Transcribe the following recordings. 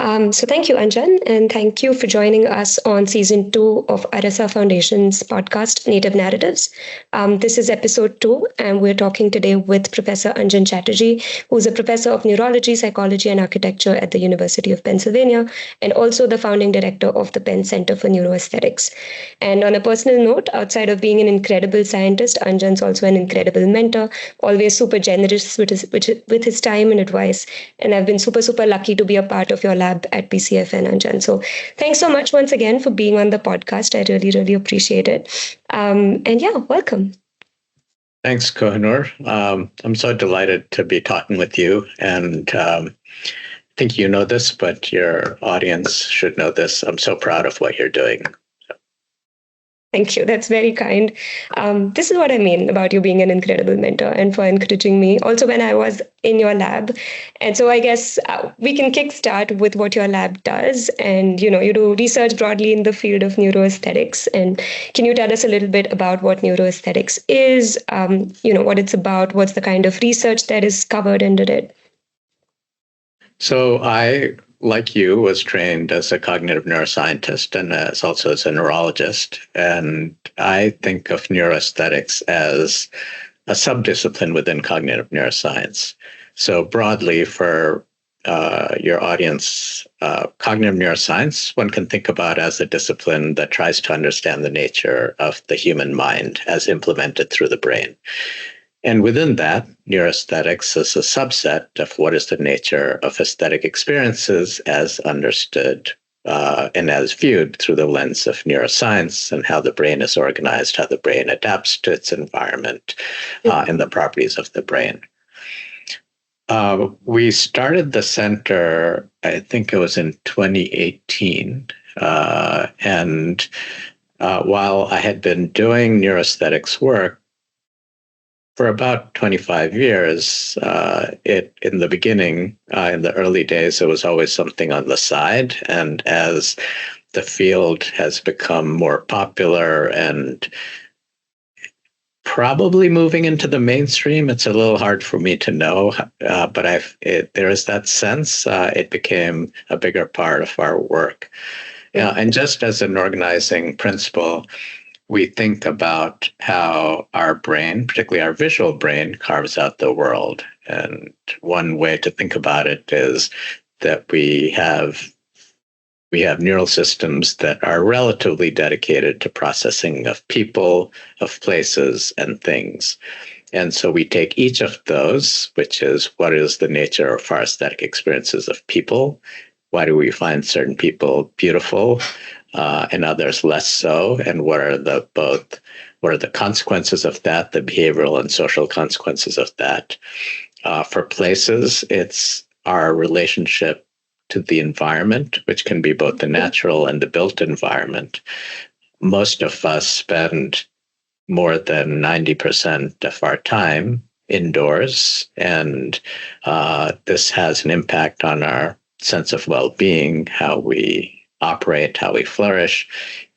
So thank you, Anjan, and thank you for joining us on season 2 of ARISA Foundation's podcast, Native Narratives. This is episode 2, and we're talking today with Professor Anjan Chatterjee, who's a professor of neurology, psychology, and architecture at the University of Pennsylvania, and also the founding director of the Penn Center for Neuroaesthetics. And on a personal note, outside of being an incredible scientist, Anjan's also an incredible mentor, always super generous with his time and advice. And I've been super lucky to be a part of your lab at PCF and Anjan. So thanks so much once again for being on the podcast. I really appreciate it. And yeah, welcome. Thanks, Kohinoor. I'm so delighted to be talking with you. And I think you know this, but your audience should know this. I'm so proud of what you're doing. Thank you. That's very kind. This is what I mean about you being an incredible mentor and for encouraging me also when I was in your lab. And so I guess we can kickstart with what your lab does. And, you do research broadly in the field of neuroaesthetics. And can you tell us a little bit about what neuroaesthetics is, what it's about, what's the kind of research that is covered under it? So I, like you, was trained as a cognitive neuroscientist and also as a neurologist. And I think of neuroaesthetics as a subdiscipline within cognitive neuroscience. So broadly for your audience, cognitive neuroscience, one can think about as a discipline that tries to understand the nature of the human mind as implemented through the brain. And within that, neuroaesthetics is a subset of what is the nature of aesthetic experiences as understood and as viewed through the lens of neuroscience and how the brain is organized, how the brain adapts to its environment, and the properties of the brain. We started the center, I think it was in 2018. And while I had been doing neuroaesthetics work, for about 25 years, in the beginning, in the early days, it was always something on the side. And as the field has become more popular and probably moving into the mainstream, it's a little hard for me to know, but there is that sense. It became a bigger part of our work. And just as an organizing principle, we think about how our brain, particularly our visual brain, carves out the world. And one way to think about it is that we have neural systems that are relatively dedicated to processing of people, of places, and things. And so we take each of those, which is what is the nature of our aesthetic experiences of people? Why do we find certain people beautiful? And others less so, and what are the consequences of that, the behavioral and social consequences of that? For places, it's our relationship to the environment, which can be both the natural and the built environment. Most of us spend more than 90% of our time indoors, and this has an impact on our sense of well-being, how we operate, how we flourish,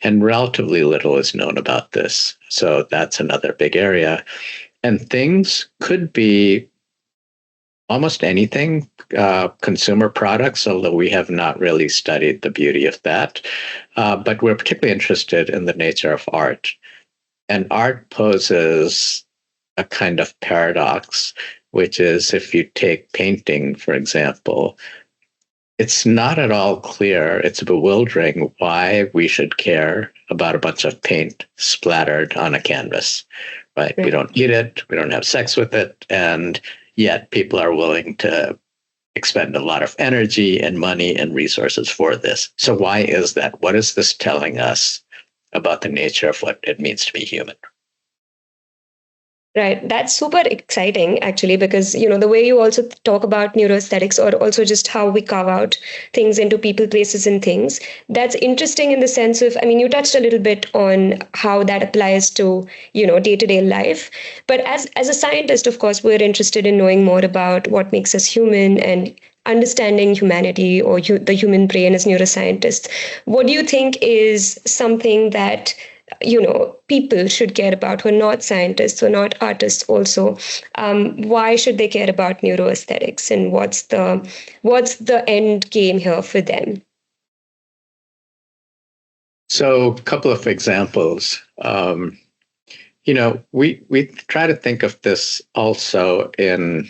and relatively little is known about this. So that's another big area. And things could be almost anything, consumer products, although we have not really studied the beauty of that. But we're particularly interested in the nature of art. And art poses a kind of paradox, which is if you take painting, for example, it's not at all clear, it's bewildering why we should care about a bunch of paint splattered on a canvas, right? We don't eat it, we don't have sex with it, and yet people are willing to expend a lot of energy and money and resources for this. So why is that? What is this telling us about the nature of what it means to be human? Right. That's super exciting, actually, because, the way you also talk about neuroaesthetics or also just how we carve out things into people, places, and things, that's interesting in the sense of, you touched a little bit on how that applies to, day-to-day life. But as a scientist, of course, we're interested in knowing more about what makes us human and understanding humanity or the human brain as neuroscientists. What do you think is something that people should care about who are not scientists or not artists also. Why should they care about neuroaesthetics, and what's the end game here for them? So, a couple of examples. We try to think of this also in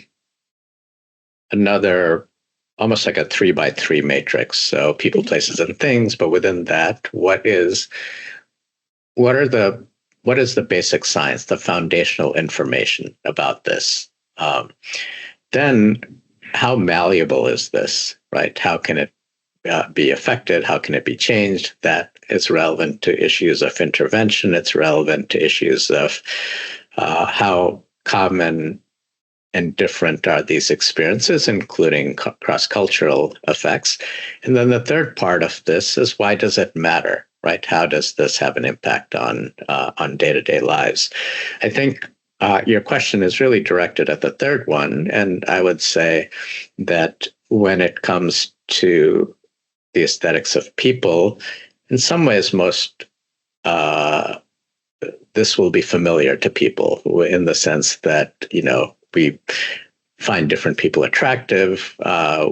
another, almost like a 3 by 3 matrix. So people, places, and things, but within that, what is the basic science, the foundational information about this? Then how malleable is this, right? How can it be affected? How can it be changed? That is relevant to issues of intervention. It's relevant to issues of how common and different are these experiences, including cross-cultural effects. And then the third part of this is, why does it matter, right? How does this have an impact on day-to-day lives? I think your question is really directed at the third one, and I would say that when it comes to the aesthetics of people, in some ways, this will be familiar to people, in the sense that, we find different people attractive.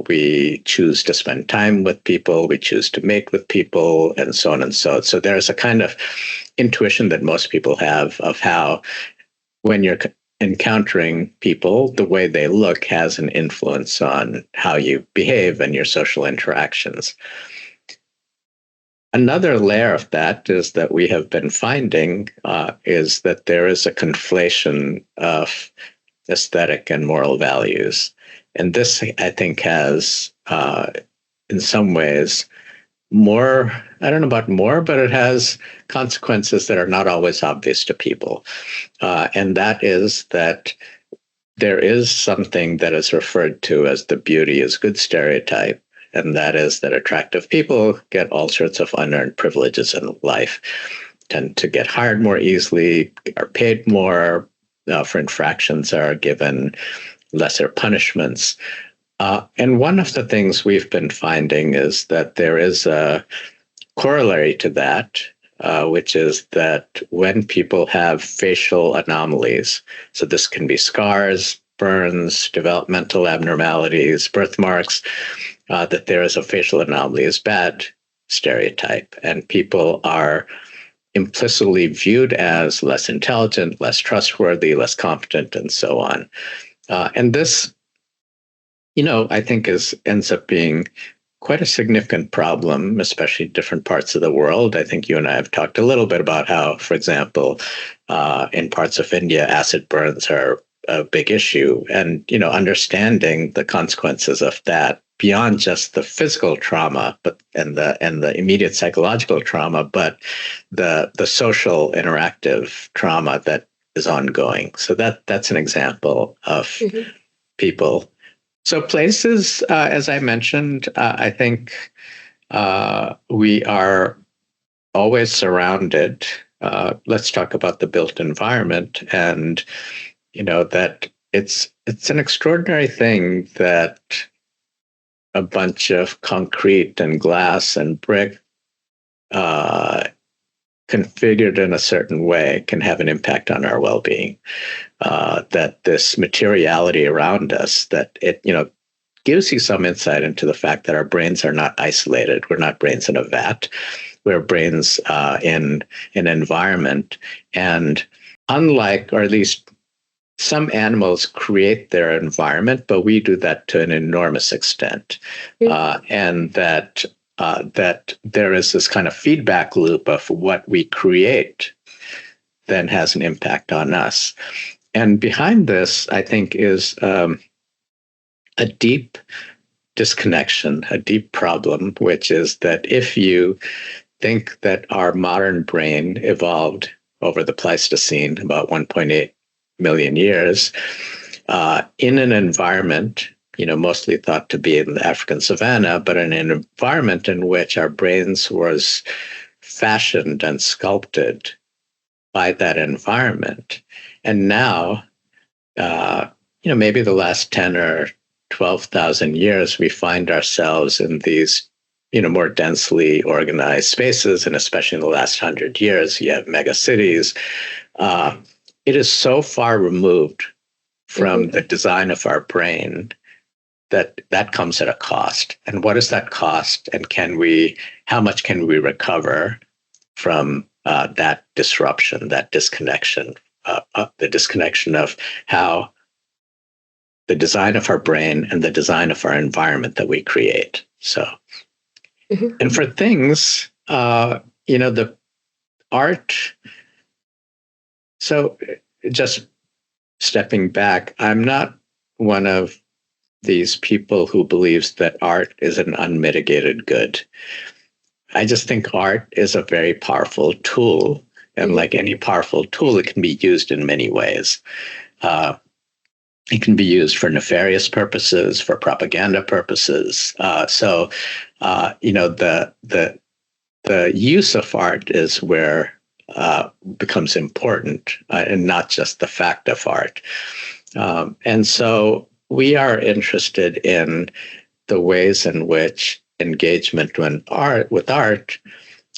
We choose to spend time with people. We choose to mate with people, and so on and so on. So there's a kind of intuition that most people have of how, when you're encountering people, the way they look has an influence on how you behave and your social interactions. Another layer of that is that we have been finding is that there is a conflation of aesthetic and moral values. And this, I think, has, in some ways, more, I don't know about more, but it has consequences that are not always obvious to people. And that is that there is something that is referred to as the beauty is good stereotype. And that is that attractive people get all sorts of unearned privileges in life, tend to get hired more easily, are paid more, for infractions, are given lesser punishments. And one of the things we've been finding is that there is a corollary to that, which is that when people have facial anomalies, so this can be scars, burns, developmental abnormalities, birthmarks, that there is a facial anomaly is bad stereotype, and people are implicitly viewed as less intelligent, less trustworthy, less competent, and so on. And this, I think ends up being quite a significant problem, especially in different parts of the world. I think you and I have talked a little bit about how, for example, in parts of India, acid burns are a big issue, and understanding the consequences of that beyond just the physical trauma, and the immediate psychological trauma, but the social interactive trauma that is ongoing. So that's an example of people. So places, as I mentioned, I think we are always surrounded. Let's talk about the built environment, and that it's an extraordinary thing that a bunch of concrete and glass and brick configured in a certain way can have an impact on our well-being. That this materiality around us, that it gives you some insight into the fact that our brains are not isolated. We're not brains in a vat. We're brains in an environment. And unlike, or at least some animals create their environment, but we do that to an enormous extent. And that there is this kind of feedback loop of what we create then has an impact on us. And behind this, I think, is a deep disconnection, a deep problem, which is that if you think that our modern brain evolved over the Pleistocene, about 1.8 million years, in an environment, mostly thought to be in the African savanna, but in an environment in which our brains was fashioned and sculpted by that environment. And now, maybe the last 10 or 12,000 years, we find ourselves in these, more densely organized spaces, and especially in the last 100 years, you have mega cities. It is so far removed from the design of our brain that comes at a cost. And what is that cost? And how much can we recover from that disruption, that disconnection, the disconnection of how the design of our brain and the design of our environment that we create. So, and for things, the art. So just stepping back, I'm not one of these people who believes that art is an unmitigated good. I just think art is a very powerful tool. And like any powerful tool, it can be used in many ways. It can be used for nefarious purposes, for propaganda purposes. The use of art is where becomes important, and not just the fact of art. And so we are interested in the ways in which engagement with art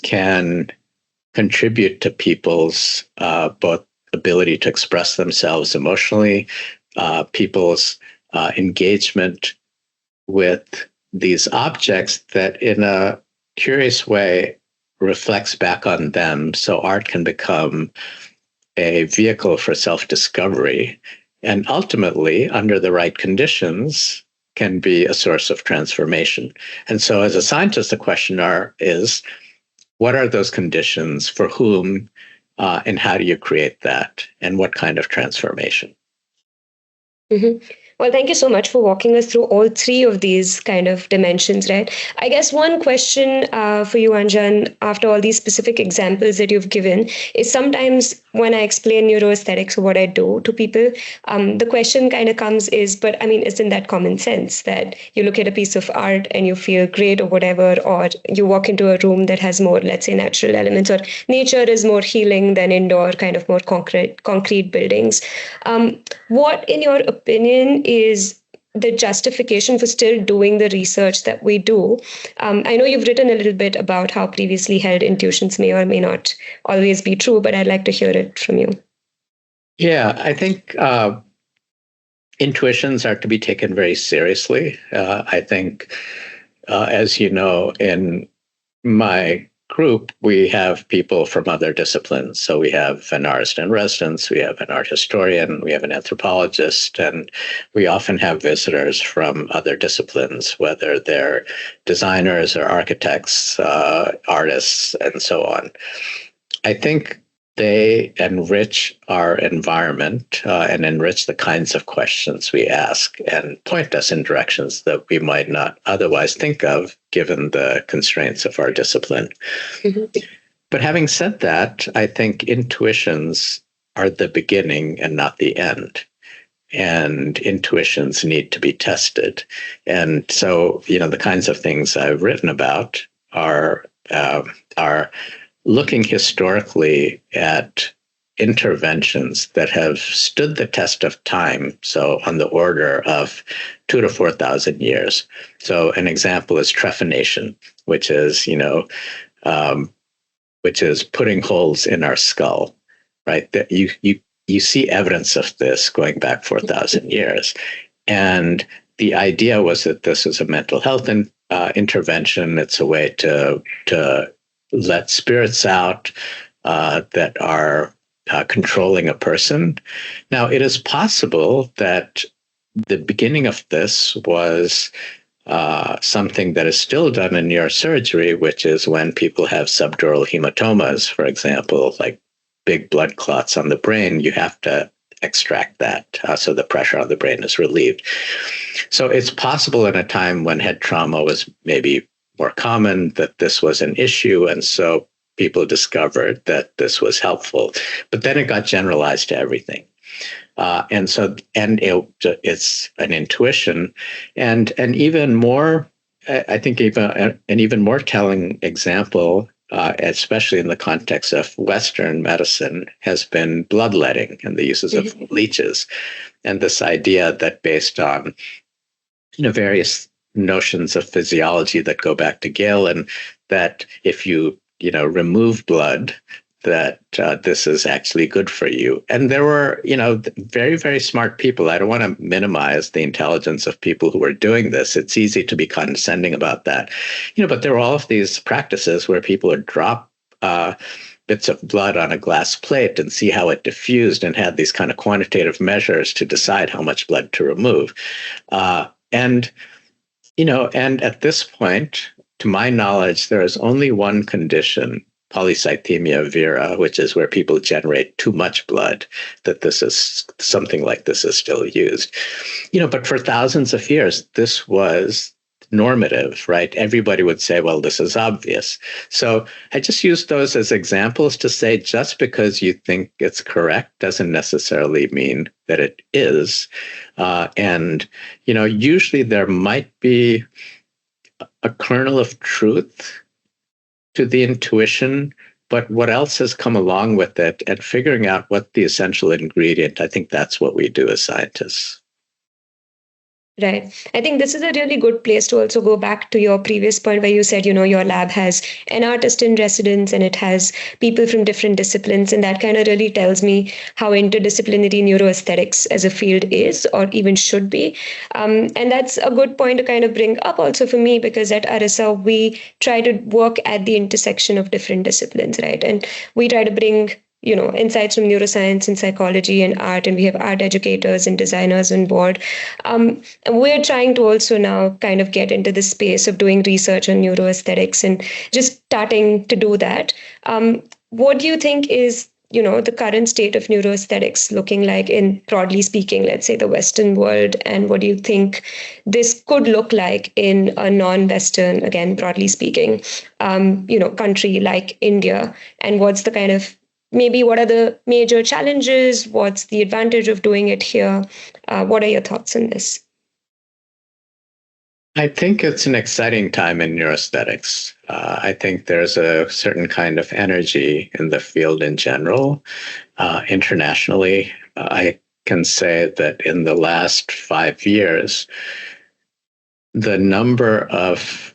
can contribute to people's both ability to express themselves emotionally, people's engagement with these objects that in a curious way reflects back on them. So art can become a vehicle for self-discovery, and ultimately, under the right conditions, can be a source of transformation. And so as a scientist, the question is, what are those conditions, for whom, and how do you create that, and what kind of transformation? Well, thank you so much for walking us through all three of these kind of dimensions, right? I guess one question for you, Anjan, after all these specific examples that you've given, is sometimes when I explain neuroaesthetics or what I do to people, the question kind of comes but I mean, isn't that common sense that you look at a piece of art and you feel great or whatever, or you walk into a room that has more, let's say, natural elements, or nature is more healing than indoor, kind of more concrete buildings. What, in your opinion, is the justification for still doing the research that we do? I know you've written a little bit about how previously held intuitions may or may not always be true, but I'd like to hear it from you. Yeah, I think intuitions are to be taken very seriously. I think, as you know, in my group, we have people from other disciplines. So we have an artist in residence, we have an art historian, we have an anthropologist, and we often have visitors from other disciplines, whether they're designers or architects, artists, and so on. I think they enrich our environment and enrich the kinds of questions we ask and point us in directions that we might not otherwise think of, given the constraints of our discipline. But having said that, I think intuitions are the beginning and not the end. And intuitions need to be tested. And so, the kinds of things I've written about are looking historically at interventions that have stood the test of time, so on the order of 2,000 to 4,000 years. So an example is trephination, which is putting holes in our skull, right? That you see evidence of this going back 4,000 years, and the idea was that this is a mental health intervention. It's a way to let spirits out that are controlling a person. Now, it is possible that the beginning of this was something that is still done in neurosurgery, which is when people have subdural hematomas, for example, like big blood clots on the brain, you have to extract that so the pressure on the brain is relieved. So it's possible in a time when head trauma was maybe more common that this was an issue, and so people discovered that this was helpful. But then it got generalized to everything, it's an intuition, and an even more, I think, even an even more telling example, especially in the context of Western medicine, has been bloodletting and the uses of leeches, and this idea that based on various notions of physiology that go back to Galen, that if you remove blood, that this is actually good for you. And there were, very, very smart people. I don't want to minimize the intelligence of people who were doing this. It's easy to be condescending about that, but there were all of these practices where people would drop bits of blood on a glass plate and see how it diffused, and had these kind of quantitative measures to decide how much blood to remove. And at this point, to my knowledge, there is only one condition, polycythemia vera, which is where people generate too much blood, that this is something like this is still used. But for thousands of years, this was normative, right? Everybody would say, well, this is obvious. So I just use those as examples to say, just because you think it's correct doesn't necessarily mean that it is. And usually there might be a kernel of truth to the intuition, but what else has come along with it, and figuring out what the essential ingredient, I think that's what we do as scientists. Right. I think this is a really good place to also go back to your previous point where you said, your lab has an artist in residence and it has people from different disciplines. And that kind of really tells me how interdisciplinary neuroaesthetics as a field is, or even should be. And that's a good point to kind of bring up also for me, because at ARISA, we try to work at the intersection of different disciplines, right? And we try to bring insights from neuroscience and psychology and art, and we have art educators and designers on board. We're trying to also now kind of get into the space of doing research on neuroaesthetics and just starting to do that. What do you think is the current state of neuroaesthetics looking like in, broadly speaking, let's say the Western world, and what do you think this could look like in a non-Western, again, broadly speaking, country like India, and what's the kind of, maybe what are the major challenges? What's the advantage of doing it here? What are your thoughts on this? I think it's an exciting time in neuroaesthetics. I think there's a certain kind of energy in the field in general. Internationally, I can say that in the last 5 years, the number of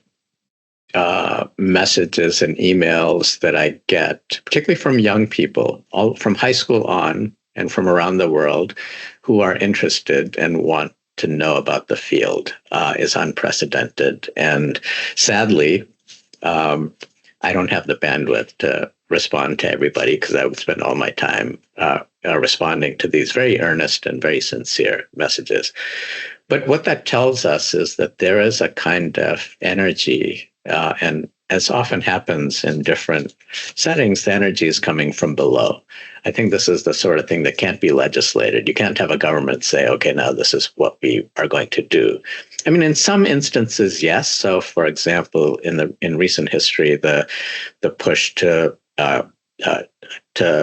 messages and emails that I get, particularly from young people, all from high school on and from around the world, who are interested and want to know about the field, is unprecedented. And sadly, I don't have the bandwidth to respond to everybody, because I would spend all my time responding to these very earnest and very sincere messages. But what that tells us is that there is a kind of energy, and as often happens in different settings, the energy is coming from below. I think this is the sort of thing that can't be legislated. You can't have a government say, okay, now this is what we are going to do. I mean, in some instances, yes. So, for example, in recent history, the push to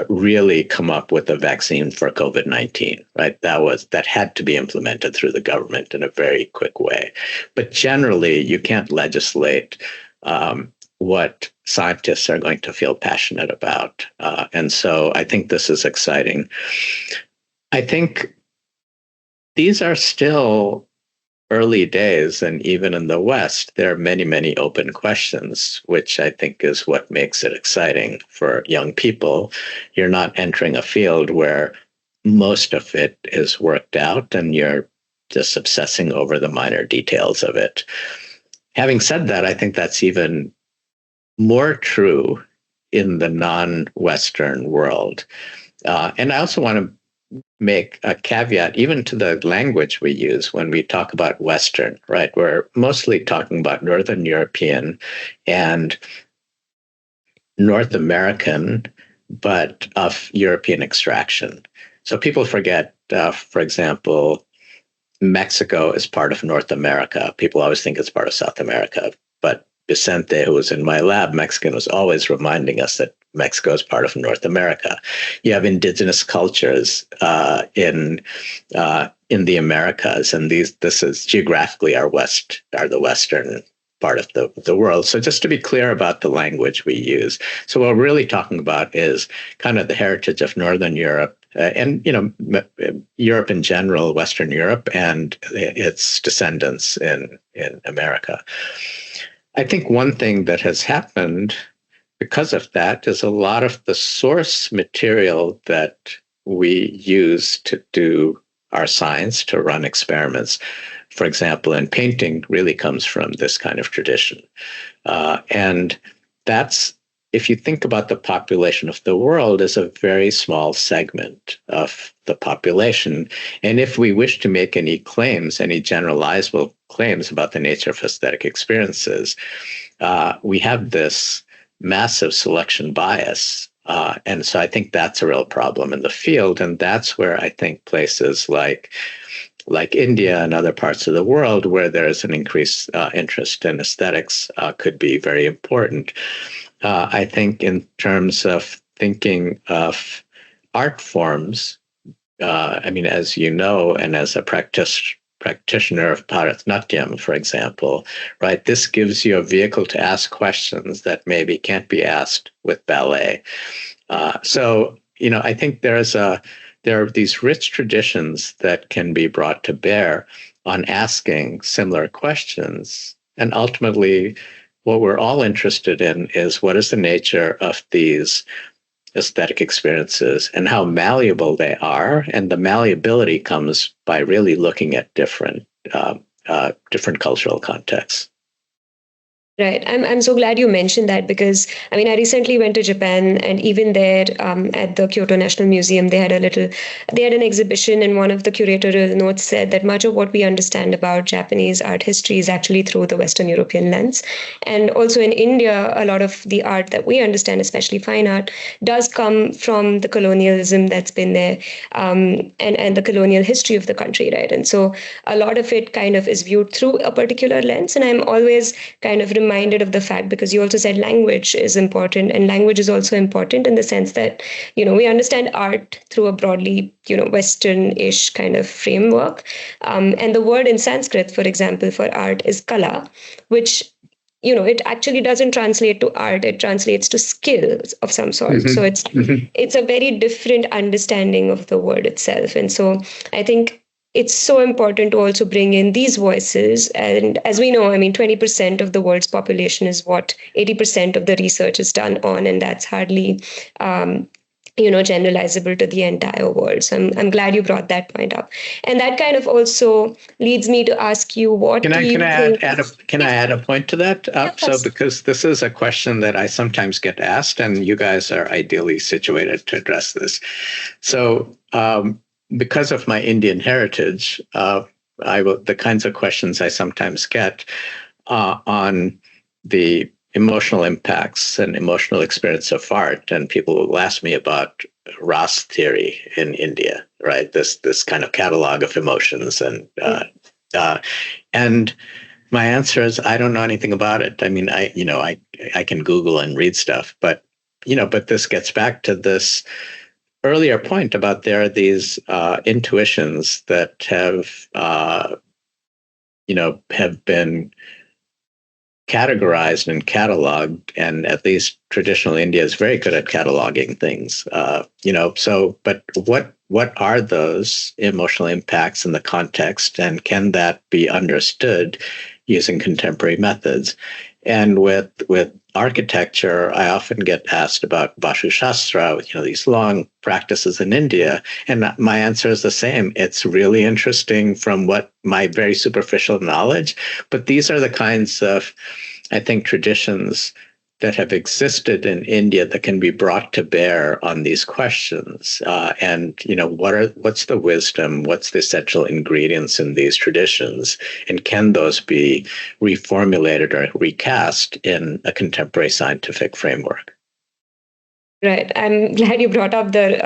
really come up with a vaccine for COVID-19, right? That had to be implemented through the government in a very quick way. But generally, you can't legislate what scientists are going to feel passionate about. And so I think this is exciting. I think these are still early days, and even in the West, there are many, many open questions, which I think is what makes it exciting for young people. You're not entering a field where most of it is worked out and you're just obsessing over the minor details of it. Having said that, I think that's even more true in the non-Western world. And I also want to make a caveat even to the language we use when we talk about Western, right? We're mostly talking about Northern European and North American, but of European extraction. So people forget, for example, Mexico is part of North America. People always think it's part of South America, but Vicente, who was in my lab, Mexican, was always reminding us that Mexico is part of North America. You have indigenous cultures in the Americas, and this is geographically the Western part of the world. So just to be clear about the language we use. So what we're really talking about is kind of the heritage of Northern Europe and Europe in general, Western Europe, and its descendants in America. I think one thing that has happened because of that is a lot of the source material that we use to do our science, to run experiments, for example, in painting, really comes from this kind of tradition. And that's, if you think about the population of the world as a very small segment of the population, and if we wish to make any claims, any generalizable claims about the nature of aesthetic experiences, we have this massive selection bias. And so I think that's a real problem in the field. And that's where I think places like India and other parts of the world where there's an increased interest in aesthetics could be very important. I think in terms of thinking of art forms, as you know, and as a practitioner of Bharatanatyam, for example, right, this gives you a vehicle to ask questions that maybe can't be asked with ballet. So I think there are these rich traditions that can be brought to bear on asking similar questions. And ultimately, what we're all interested in is what is the nature of these aesthetic experiences and how malleable they are. And the malleability comes by really looking at different cultural contexts. Right. I'm so glad you mentioned that because, I recently went to Japan, and even there at the Kyoto National Museum, they had an exhibition, and one of the curatorial notes said that much of what we understand about Japanese art history is actually through the Western European lens. And also in India, a lot of the art that we understand, especially fine art, does come from the colonialism that's been there and the colonial history of the country, right? And so a lot of it kind of is viewed through a particular lens. And I'm always kind of reminded of the fact, because you also said language is important, and language is also important in the sense that we understand art through a broadly Western-ish kind of framework, and the word in Sanskrit, for example, for art is kala, which it actually doesn't translate to art, it translates to skills of some sort. Mm-hmm. So it's a very different understanding of the word itself. And so I think it's so important to also bring in these voices. And as we know, 20% of the world's population is what 80% of the research is done on, and that's hardly generalizable to the entire world. So I'm glad you brought that point up. And that kind of also leads me to ask you, what can I add a point to that? So because this is a question that I sometimes get asked, and you guys are ideally situated to address this. So because of my Indian heritage, the kinds of questions I sometimes get on the emotional impacts and emotional experience of art, and people will ask me about Ras theory in India, right? This kind of catalog of emotions, and my answer is I don't know anything about it. I can Google and read stuff, but this gets back to this earlier point about there are these intuitions that have been categorized and cataloged, and at least traditional India is very good at cataloging things. But what are those emotional impacts in the context, and can that be understood using contemporary methods? And with architecture, I often get asked about Vastu Shastra, these long practices in India. And my answer is the same. It's really interesting from what my very superficial knowledge, but these are the kinds of, I think, traditions that have existed in India that can be brought to bear on these questions. What's the wisdom? What's the essential ingredients in these traditions? And can those be reformulated or recast in a contemporary scientific framework? Right. I'm glad you brought up the,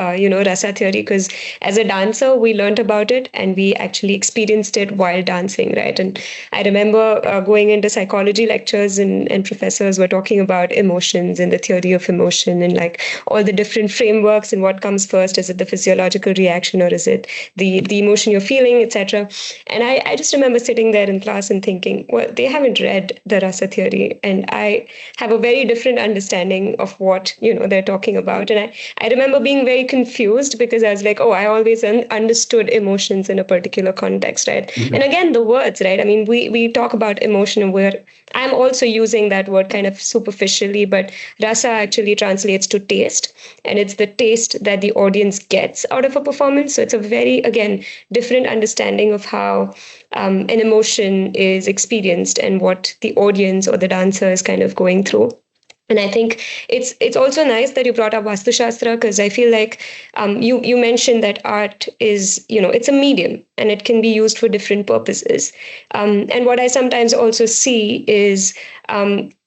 Rasa theory, because as a dancer, we learned about it and we actually experienced it while dancing, right? And I remember going into psychology lectures and professors were talking about emotions and the theory of emotion and like all the different frameworks and what comes first. Is it the physiological reaction or is it the emotion you're feeling, etc.? And I just remember sitting there in class and thinking, well, they haven't read the Rasa theory. And I have a very different understanding of what, they're talking talking about. And I remember being very confused because I was like, oh, I always understood emotions in a particular context, right? And again, the words, right? I mean, we talk about emotion and I'm also using that word kind of superficially, but rasa actually translates to taste. And it's the taste that the audience gets out of a performance. So it's a very, again, different understanding of how an emotion is experienced and what the audience or the dancer is kind of going through. And I think it's also nice that you brought up Vastu Shastra, because I feel like you mentioned that art is, it's a medium and it can be used for different purposes. And what I sometimes also see is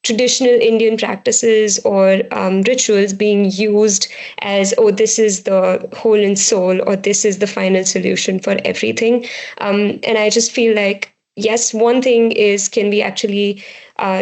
traditional Indian practices or rituals being used as, oh, this is the whole and soul, or this is the final solution for everything. And I just feel like, yes, one thing is, can we actually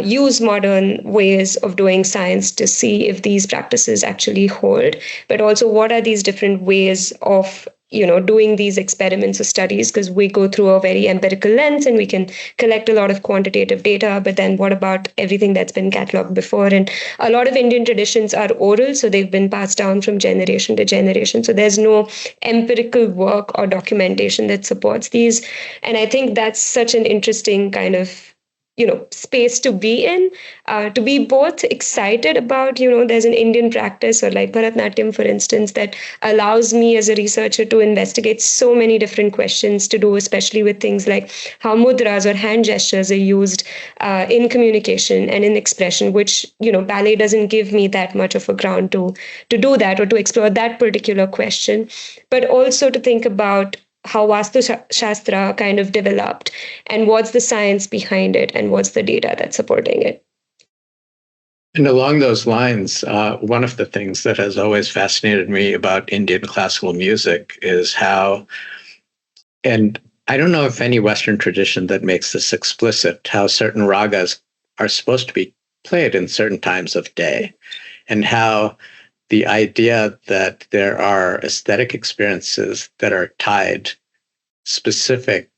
use modern ways of doing science to see if these practices actually hold, but also what are these different ways of doing these experiments or studies, because we go through a very empirical lens and we can collect a lot of quantitative data, but then what about everything that's been cataloged before? And a lot of Indian traditions are oral, so they've been passed down from generation to generation, so there's no empirical work or documentation that supports these. And I think that's such an interesting kind of space to be in, to be both excited about, there's an Indian practice, or like Bharatnatyam, for instance, that allows me as a researcher to investigate so many different questions to do, especially with things like how mudras or hand gestures are used in communication and in expression, which, ballet doesn't give me that much of a ground to do that or to explore that particular question, but also to think about how Vastu Shastra kind of developed and what's the science behind it and what's the data that's supporting it. And along those lines, one of the things that has always fascinated me about Indian classical music is how, and I don't know of any Western tradition that makes this explicit, how certain ragas are supposed to be played in certain times of day, and how the idea that there are aesthetic experiences that are tied specific,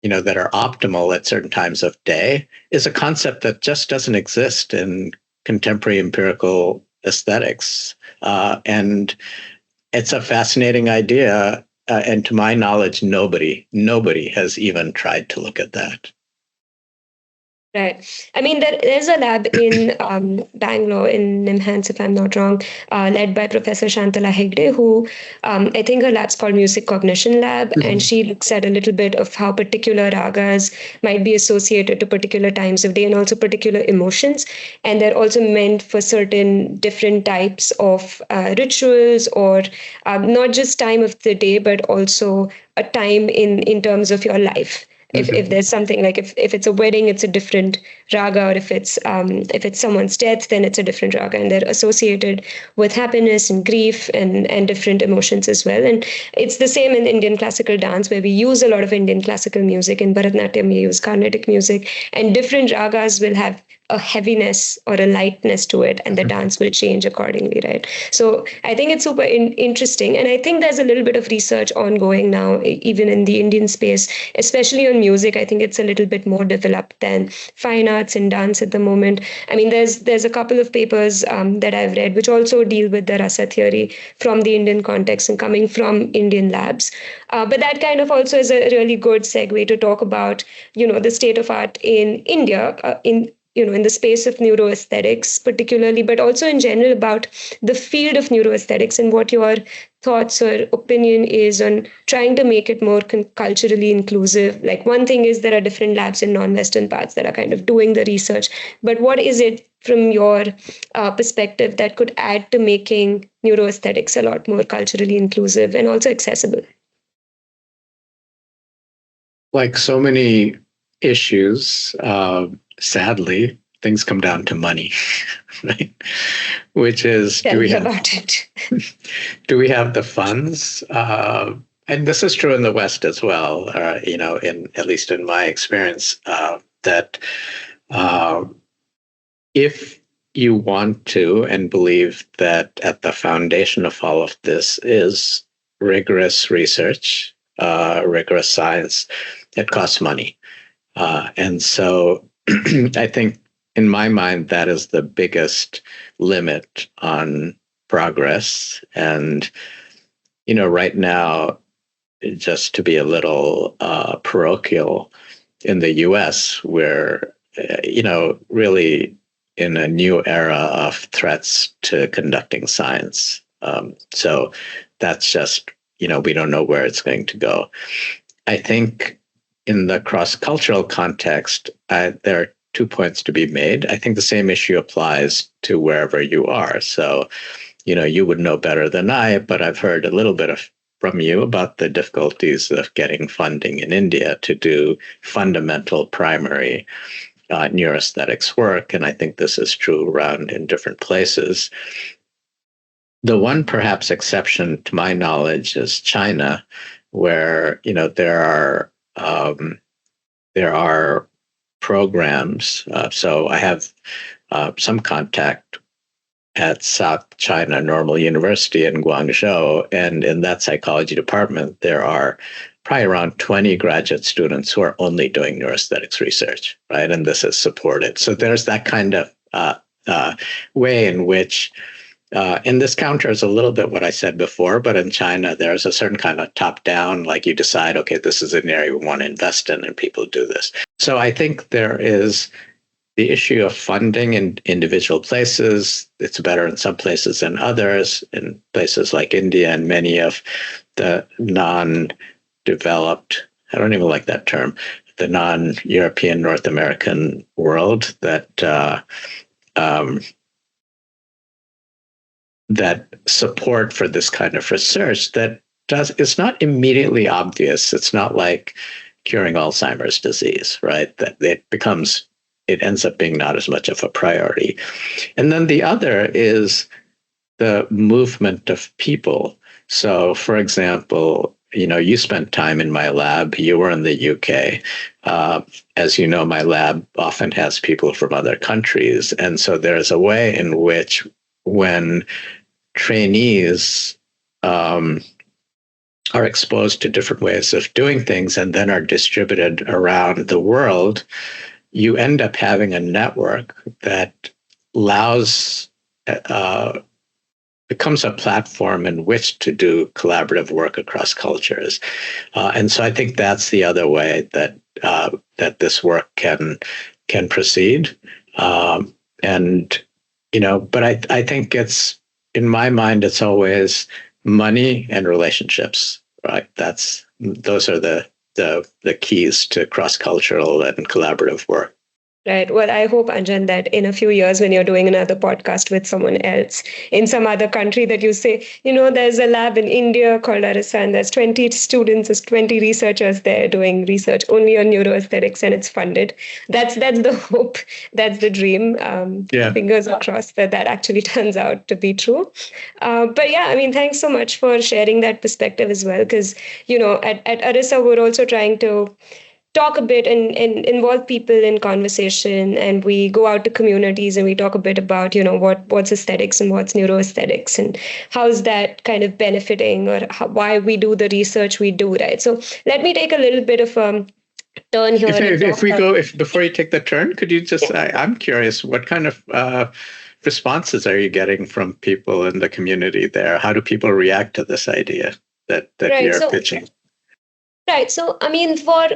that are optimal at certain times of day is a concept that just doesn't exist in contemporary empirical aesthetics. And it's a fascinating idea. And to my knowledge, nobody has even tried to look at that. Right. I mean, there's a lab in Bangalore, in NIMHANS, if I'm not wrong, led by Professor Shantala Hegde, who I think her lab's called Music Cognition Lab, and she looks at a little bit of how particular ragas might be associated to particular times of day and also particular emotions. And they're also meant for certain different types of rituals, or not just time of the day, but also a time in terms of your life. If there's something like if it's a wedding, it's a different raga, or if it's someone's death, then it's a different raga, and they're associated with happiness and grief and different emotions as well. And it's the same in Indian classical dance, where we use a lot of Indian classical music. In Bharatnatyam, we use Carnatic music, and different ragas will have a heaviness or a lightness to it, and the dance will change accordingly, right? So I think it's super interesting, and I think there's a little bit of research ongoing now, even in the Indian space, especially on music. I think it's a little bit more developed than fine arts and dance at the moment. I mean, there's a couple of papers that I've read which also deal with the rasa theory from the Indian context and coming from Indian labs. But that kind of also is a really good segue to talk about, the state of art in India, in the space of neuroaesthetics particularly, but also in general about the field of neuroaesthetics, and what your thoughts or opinion is on trying to make it more culturally inclusive. Like, one thing is there are different labs in non-Western parts that are kind of doing the research, but what is it from your perspective that could add to making neuroaesthetics a lot more culturally inclusive and also accessible? Like so many issues, sadly, things come down to money, right? Which is, Tell me about it. Do we have the funds? And this is true in the West as well. In at least in my experience, that if you want to and believe that at the foundation of all of this is rigorous research, rigorous science, it costs money. And so I think in my mind, that is the biggest limit on progress. And, right now, just to be a little parochial, in the US, we're, really in a new era of threats to conducting science. So that's just, we don't know where it's going to go. I think in the cross-cultural context, there are 2 points to be made. I think the same issue applies to wherever you are. So, you would know better than I, but I've heard a little bit from you about the difficulties of getting funding in India to do fundamental primary neuroaesthetics work. And I think this is true around in different places. The one perhaps exception to my knowledge is China, where, there are programs. So I have some contact at South China Normal University in Guangzhou. And in that psychology department, there are probably around 20 graduate students who are only doing neuroaesthetics research, right? And this is supported. So there's that kind of way in which, and this counters a little bit what I said before, but in China, there's a certain kind of top-down, like you decide, okay, this is an area we want to invest in, and people do this. So I think there is the issue of funding in individual places. It's better in some places than others. In places like India and many of the non-developed, I don't even like that term, the non-European, North American world, that that support for this kind of research that it's not immediately obvious. It's not like curing Alzheimer's disease, right? That it ends up being not as much of a priority. And then the other is the movement of people. So, for example, you spent time in my lab. You were in the UK. As you know, my lab often has people from other countries. And so there's a way in which when trainees are exposed to different ways of doing things and then are distributed around the world, you end up having a network that becomes a platform in which to do collaborative work across cultures. And so I think that's the other way that this work can proceed. But I think in my mind, it's always money and relationships, right? Those are the keys to cross-cultural and collaborative work. Right. Well, I hope, Anjan, that in a few years, when you're doing another podcast with someone else in some other country, that you say, there's a lab in India called ARISA, and there's 20 students, there's 20 researchers there doing research only on neuroaesthetics, and it's funded. That's the hope. That's the dream. Fingers are crossed that actually turns out to be true. But yeah, thanks so much for sharing that perspective as well, because, at ARISA, we're also trying to talk a bit and involve people in conversation, and we go out to communities and we talk a bit about what's aesthetics and what's neuroaesthetics and how's that kind of benefiting, or why we do the research we do, right? So let me take a little bit of a turn here. Before you take the turn, could you just I'm curious, what kind of responses are you getting from people in the community there? How do people react to this idea that you're pitching? Right. So, for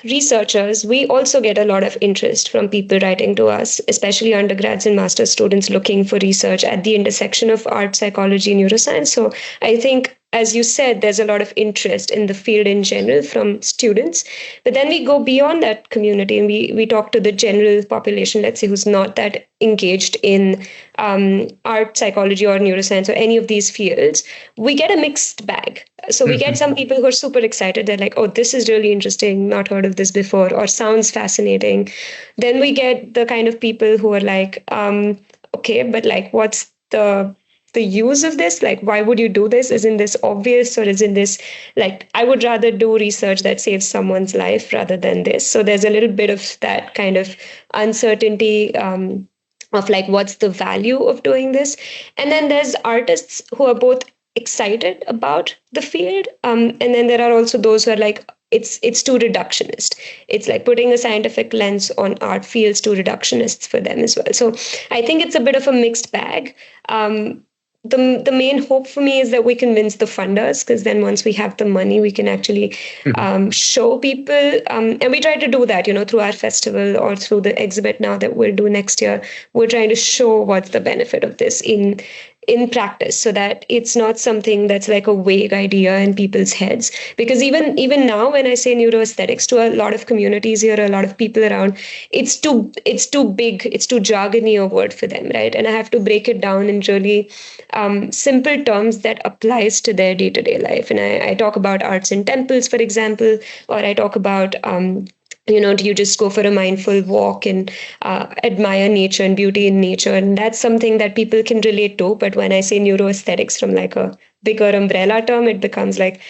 researchers, we also get a lot of interest from people writing to us, especially undergrads and master's students looking for research at the intersection of art, psychology, neuroscience. So I think, as you said, there's a lot of interest in the field in general from students. But then we go beyond that community and we talk to the general population, let's say, who's not that engaged in art, psychology, or neuroscience, or any of these fields. We get a mixed bag. So we get some people who are super excited. They're like, oh, this is really interesting, not heard of this before, or sounds fascinating. Then we get the kind of people who are like, okay, but what's the use of this? Why would you do this? Isn't this obvious? Or isn't this I would rather do research that saves someone's life rather than this. So there's a little bit of that kind of uncertainty of what's the value of doing this. And then there's artists who are both excited about the field. And then there are also those who are like, it's too reductionist. It's like putting a scientific lens on art feels too reductionist for them as well. So I think it's a bit of a mixed bag. the main hope for me is that we convince the funders, because then once we have the money, we can actually show people. And we try to do that, through our festival or through the exhibit now that we'll do next year. We're trying to show what's the benefit of this in practice, so that it's not something that's like a vague idea in people's heads. Because even now, when I say neuroaesthetics to a lot of communities here, a lot of people around, it's too big, it's too jargony a word for them, right? And I have to break it down in really simple terms that applies to their day-to-day life. And I talk about arts in temples, for example, or I talk about do you just go for a mindful walk and admire nature and beauty in nature? And that's something that people can relate to. But when I say neuroaesthetics from like a bigger umbrella term, it becomes like,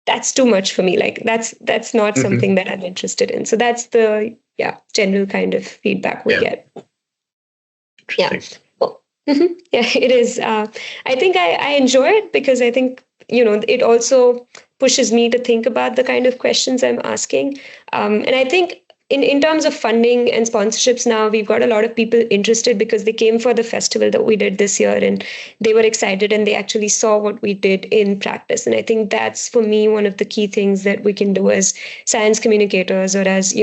that's too much for me. Like that's not Hmm. something that I'm interested in. So that's the general kind of feedback we Yeah, get. Yeah. interesting. Oh, yeah, it is. I think I enjoy it because I think, it also pushes me to think about the kind of questions I'm asking. And I think in terms of funding and sponsorships now, we've got a lot of people interested because they came for the festival that we did this year and they were excited and they actually saw what we did in practice. And I think that's, for me, one of the key things that we can do as science communicators, or as,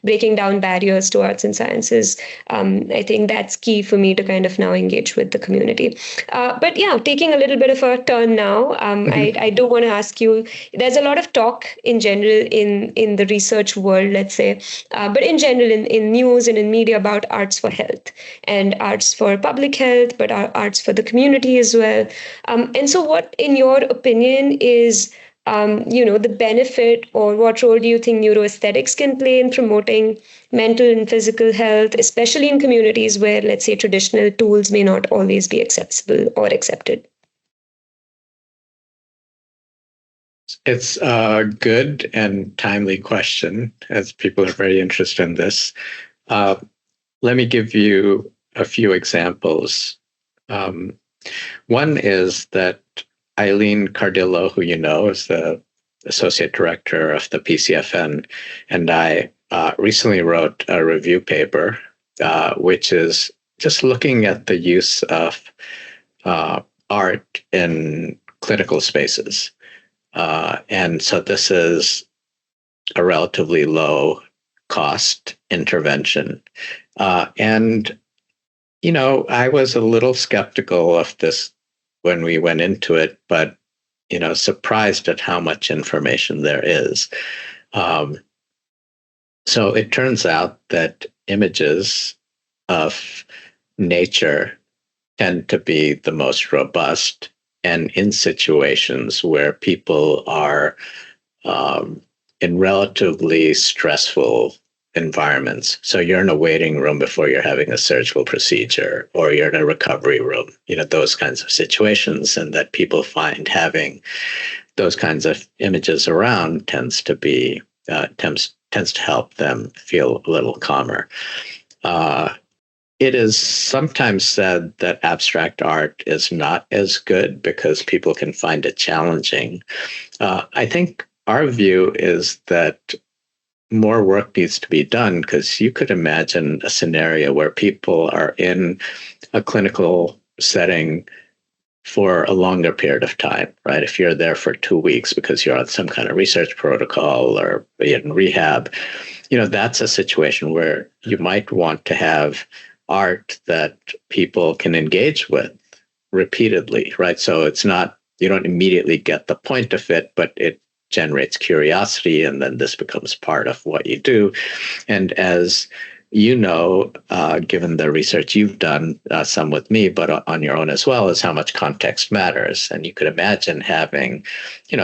breaking down barriers to arts and sciences. I think that's key for me to kind of now engage with the community. But yeah, taking a little bit of a turn now, Hmm. I do want to ask you, there's a lot of talk in general in the research world, let's say, but in general in news and in media about arts for health and arts for public health, but arts for the community as well. And so what, in your opinion, is the benefit, or what role do you think neuroaesthetics can play in promoting mental and physical health, especially in communities where, let's say, traditional tools may not always be accessible or accepted? It's a good and timely question, as people are very interested in this. Uh, Let me give you a few examples. Um, One is that Eileen Cardillo, who you know is the associate director of the PCFN, and I recently wrote a review paper, which is just looking at the use of art in clinical spaces. And so this is a relatively low cost intervention. And I was a little skeptical of this when we went into it, but surprised at how much information there is. Um, so it turns out that images of nature tend to be the most robust, and in situations where people are um, in relatively stressful environments. So you're in a waiting room before you're having a surgical procedure, or you're in a recovery room, those kinds of situations, and that people find having those kinds of images around tends to help them feel a little calmer. Uh, it is sometimes said that abstract art is not as good because people can find it challenging. I think our view is that more work needs to be done, because you could imagine a scenario where people are in a clinical setting for a longer period of time, right? If you're there for 2 weeks because you're on some kind of research protocol or in rehab, that's a situation where you might want to have art that people can engage with repeatedly, right? So it's not, you don't immediately get the point of it, but it generates curiosity, and then this becomes part of what you do. And as given the research you've done, some with me, but on your own as well, is how much context matters. And you could imagine having,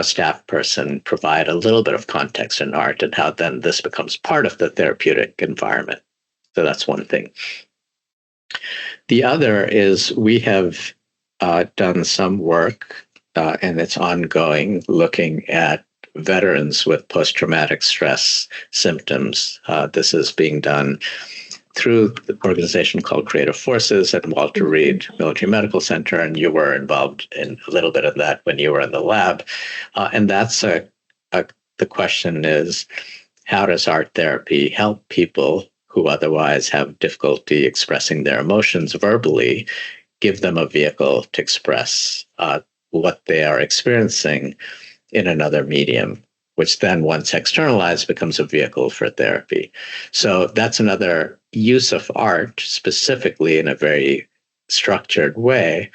staff person provide a little bit of context in art, and how then this becomes part of the therapeutic environment. So that's one thing. The other is we have done some work, and it's ongoing, looking at veterans with post-traumatic stress symptoms. This is being done through the organization called Creative Forces at Walter Reed Military Medical Center, and you were involved in a little bit of that when you were in the lab. And that's the question is, how does art therapy help people who otherwise have difficulty expressing their emotions verbally give them a vehicle to express what they are experiencing in another medium, which then, once externalized, becomes a vehicle for therapy. So that's another use of art, specifically in a very structured way,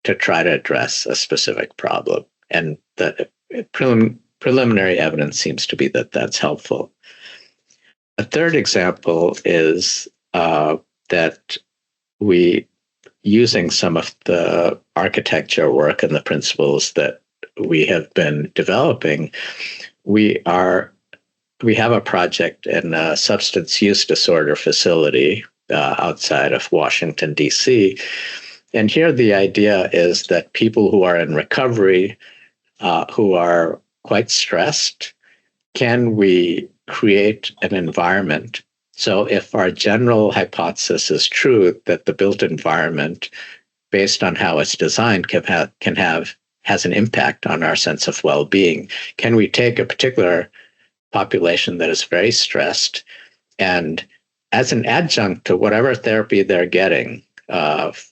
to try to address a specific problem. And the preliminary evidence seems to be that that's helpful. A third example is that we, using some of the architecture work and the principles that we have been developing, we have a project in a substance use disorder facility outside of Washington, D.C. And here the idea is that people who are in recovery, who are quite stressed, can we create an environment? So if our general hypothesis is true, that the built environment, based on how it's designed, has an impact on our sense of well-being, can we take a particular population that is very stressed, and as an adjunct to whatever therapy they're getting as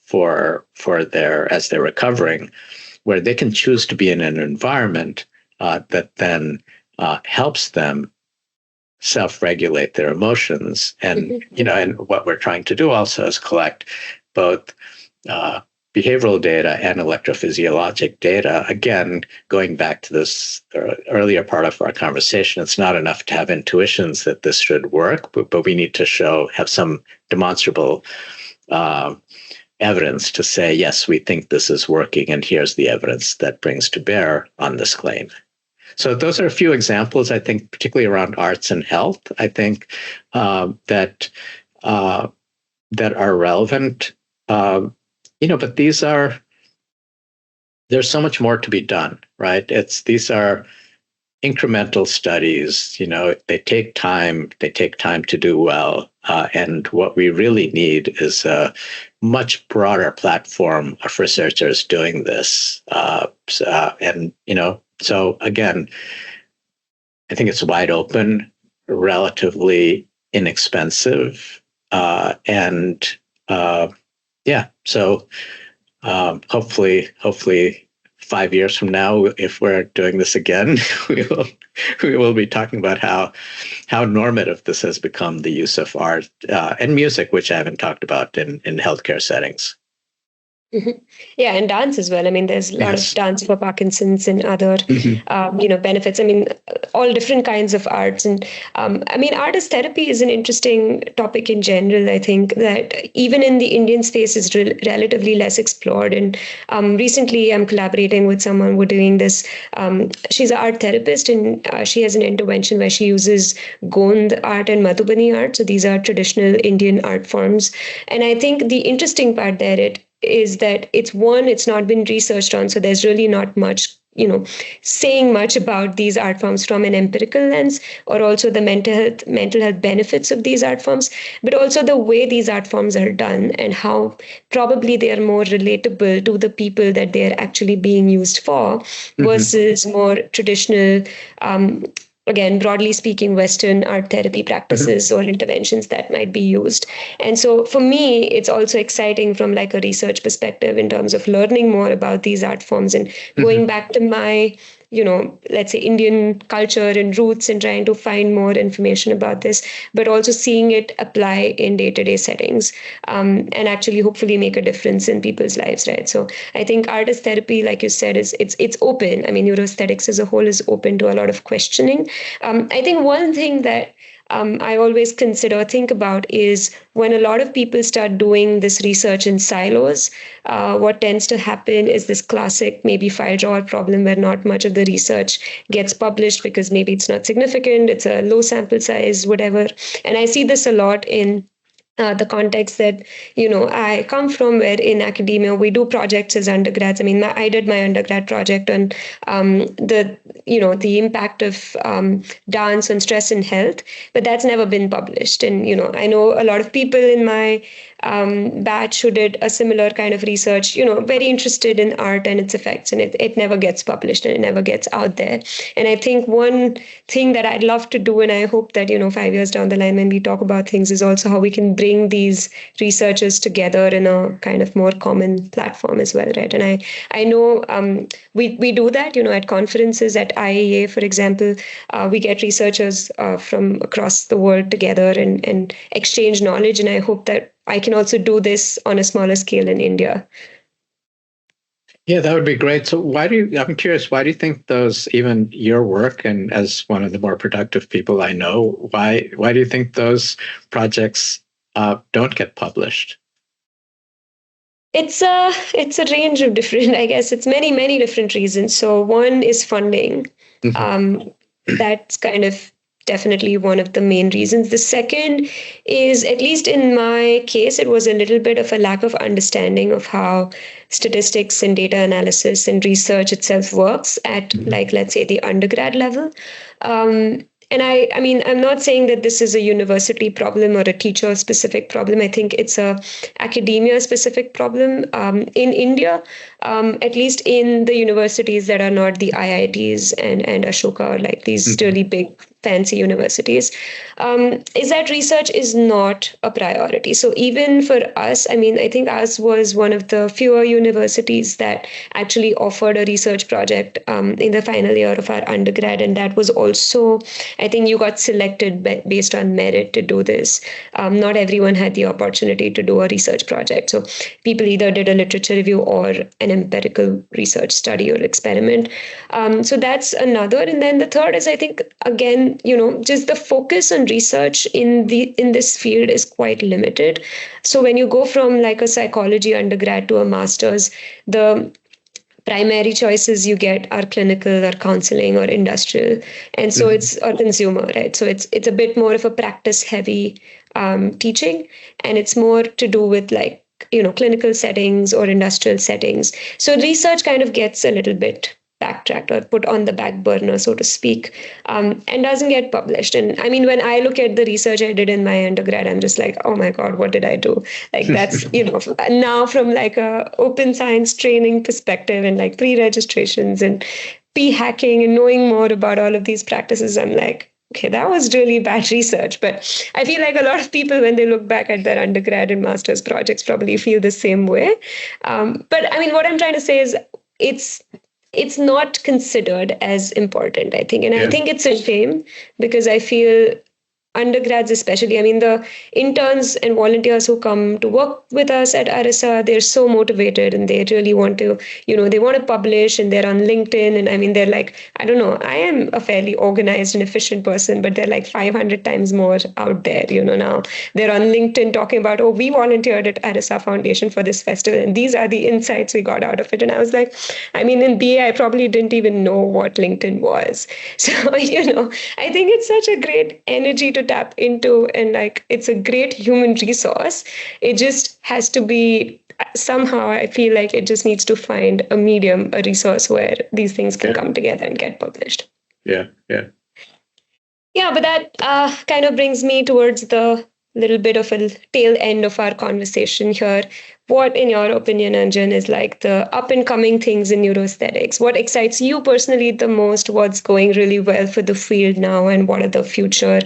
they're recovering, where they can choose to be in an environment that then helps them self-regulate their emotions. And and what we're trying to do also is collect both behavioral data and electrophysiologic data. Again, going back to this earlier part of our conversation, it's not enough to have intuitions that this should work, but we need to have some demonstrable evidence to say, yes, we think this is working, and here's the evidence that brings to bear on this claim. So those are a few examples, I think, particularly around arts and health, I think, that are relevant. But there's so much more to be done, right? These are incremental studies, they take time to do well. And what we really need is a much broader platform of researchers doing this. So again, I think it's wide open, relatively inexpensive, so hopefully 5 years from now, if we're doing this again, we will be talking about how normative this has become, the use of art and music, which I haven't talked about in healthcare settings. Yeah, and dance as well. I mean, there's a lot of dance for Parkinson's and other, benefits. I mean, all different kinds of arts. And art as therapy is an interesting topic in general. I think that even in the Indian space is relatively less explored. And recently I'm collaborating with someone who's doing this. She's an art therapist, and she has an intervention where she uses Gond art and Madhubani art. So these are traditional Indian art forms. And I think the interesting part there is that it's not been researched on. So there's really not much, saying much about these art forms from an empirical lens, or also the mental health benefits of these art forms, but also the way these art forms are done and how probably they are more relatable to the people that they are actually being used for versus more traditional, again, broadly speaking, Western art therapy practices or interventions that might be used. And so for me, it's also exciting from like a research perspective in terms of learning more about these art forms and going back to my, let's say Indian culture and roots and trying to find more information about this, but also seeing it apply in day-to-day settings and actually hopefully make a difference in people's lives, right? So I think art as therapy, like you said, it's open. I mean, neuroaesthetics as a whole is open to a lot of questioning. I think one thing that I always think about is when a lot of people start doing this research in silos, what tends to happen is this classic maybe file drawer problem where not much of the research gets published because maybe it's not significant, it's a low sample size, whatever. And I see this a lot in the context that I come from, where in academia we do projects as undergrads. I mean, I did my undergrad project on the impact of dance on stress and health, but that's never been published. And I know a lot of people in my batch who did a similar kind of research, very interested in art and its effects, and it never gets published and it never gets out there. And I think one thing that I'd love to do, and I hope that, 5 years down the line when we talk about things, is also how we can bring these researchers together in a kind of more common platform as well, right? And I know we do that, at conferences at IAEA, for example. We get researchers from across the world together and exchange knowledge. And I hope that I can also do this on a smaller scale in India. Yeah, that would be great. So I'm curious, why do you think those, even your work, and as one of the more productive people I know, why do you think those projects don't get published? It's a range of different, I guess it's many different reasons. So one is funding. That's kind of definitely one of the main reasons. The second is, at least in my case, it was a little bit of a lack of understanding of how statistics and data analysis and research itself works at, like, let's say, the undergrad level. And I mean, I'm not saying that this is a university problem or a teacher specific problem. I think it's a academia specific problem in India, at least in the universities that are not the IITs and Ashoka, or like these really big fancy universities, is that research is not a priority. So even for us, I mean, I think ours was one of the fewer universities that actually offered a research project in the final year of our undergrad. And that was also, I think you got selected based on merit to do this. Not everyone had the opportunity to do a research project. So people either did a literature review or an empirical research study or experiment. So that's another. And then the third is, I think, again, just the focus on research in this field is quite limited. So when you go from like a psychology undergrad to a master's, the primary choices you get are clinical or counseling or industrial, and so it's or consumer, right? So it's a bit more of a practice heavy teaching, and it's more to do with like clinical settings or industrial settings. So research kind of gets a little bit backtracked or put on the back burner, so to speak, and doesn't get published. And I mean, when I look at the research I did in my undergrad, I'm just like, oh my God, what did I do? Like that's, now from like a open science training perspective and like pre-registrations and p-hacking and knowing more about all of these practices, I'm like, okay, that was really bad research. But I feel like a lot of people, when they look back at their undergrad and master's projects, probably feel the same way. But I mean, what I'm trying to say is it's not considered as important, I think. And I think it's a shame, because I feel undergrads especially, I mean, the interns and volunteers who come to work with us at ARISA, they're so motivated and they really want to, they want to publish, and they're on LinkedIn. And I mean, they're like, I don't know, I am a fairly organized and efficient person, but they're like 500 times more out there, now. They're on LinkedIn talking about, oh, we volunteered at ARISA Foundation for this festival, and these are the insights we got out of it. And I was like, I mean, in BA, I probably didn't even know what LinkedIn was. So, I think it's such a great energy to tap into, and like it's a great human resource. It just has to be somehow, I feel like it just needs to find a medium, a resource where these things can come together and get published. Yeah. But that kind of brings me towards the little bit of a tail end of our conversation here. What, in your opinion, Anjan, is like the up and coming things in neuroaesthetics? What excites you personally the most? What's going really well for the field now? And what are the future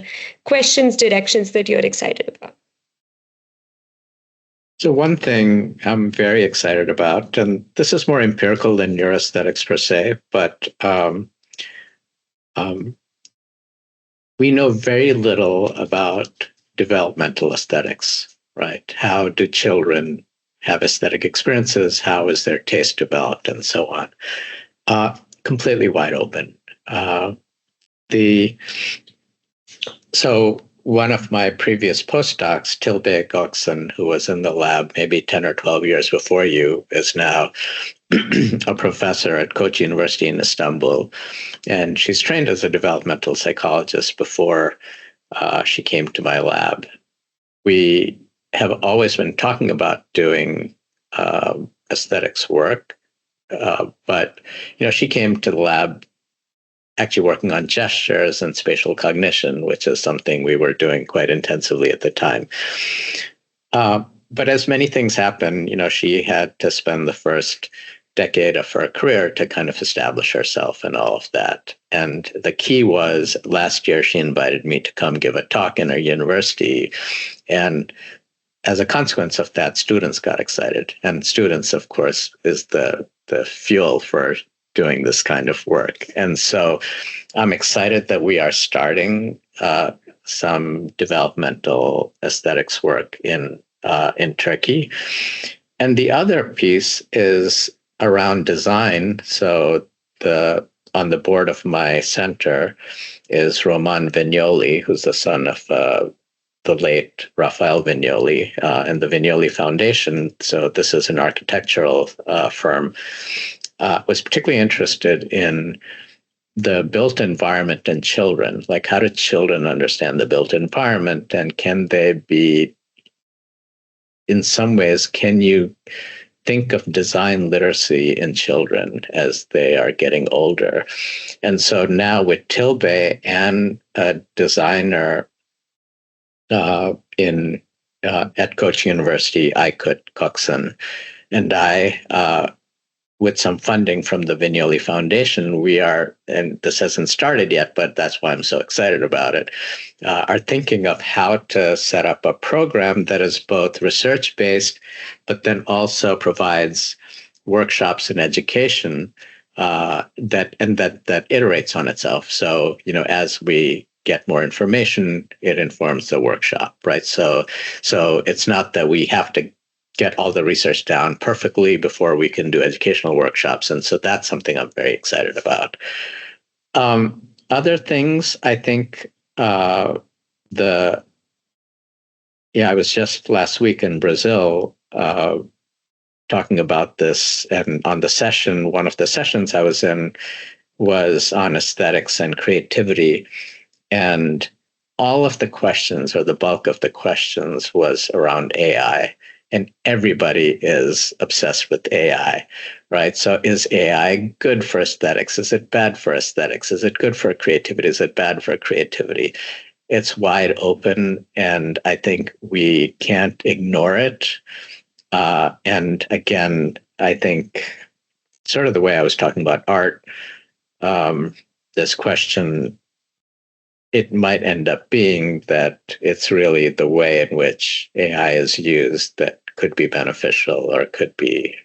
questions, directions that you're excited about? So one thing I'm very excited about, and this is more empirical than neuroaesthetics per se, but we know very little about developmental aesthetics, right? How do children have aesthetic experiences? How is their taste developed, and so on? Completely wide open. So one of my previous postdocs, Tilbe Göksen, who was in the lab maybe 10 or 12 years before you, is now a professor at Koç University in Istanbul. And she's trained as a developmental psychologist before she came to my lab. We have always been talking about doing aesthetics work, but she came to the lab actually working on gestures and spatial cognition, which is something we were doing quite intensively at the time. but as many things happen, she had to spend the first decade of her career to kind of establish herself and all of that. And the key was last year she invited me to come give a talk in her university. And as a consequence of that, students got excited. And students, of course, is the fuel for doing this kind of work. And so I'm excited that we are starting some developmental aesthetics work in Turkey. And the other piece is around design. So on the board of my center is Roman Vignoli, who's the son of the late Raphael Vignoli, and the Vignoli Foundation. So this is an architectural firm. Was particularly interested in the built environment and children. Like, how do children understand the built environment, and can they be, in some ways, can you think of design literacy in children as they are getting older? And so now with Tilbe and a designer at Koç University, Aykut Koksan, and I, with some funding from the Vignoli Foundation, we are, and this hasn't started yet, but that's why I'm so excited about it, are thinking of how to set up a program that is both research-based, but then also provides workshops and education that iterates on itself. So, as we get more information, it informs the workshop, right? So it's not that we have to get all the research down perfectly before we can do educational workshops. And so that's something I'm very excited about. Other things, I think, I was just last week in Brazil talking about this, and on the session, one of the sessions I was in was on aesthetics and creativity. And all of the questions, or the bulk of the questions, was around AI. And everybody is obsessed with AI, right? So is AI good for aesthetics? Is it bad for aesthetics? Is it good for creativity? Is it bad for creativity? It's wide open, and I think we can't ignore it. And again, I think sort of the way I was talking about art, this question, it might end up being that it's really the way in which AI is used that could be beneficial or could be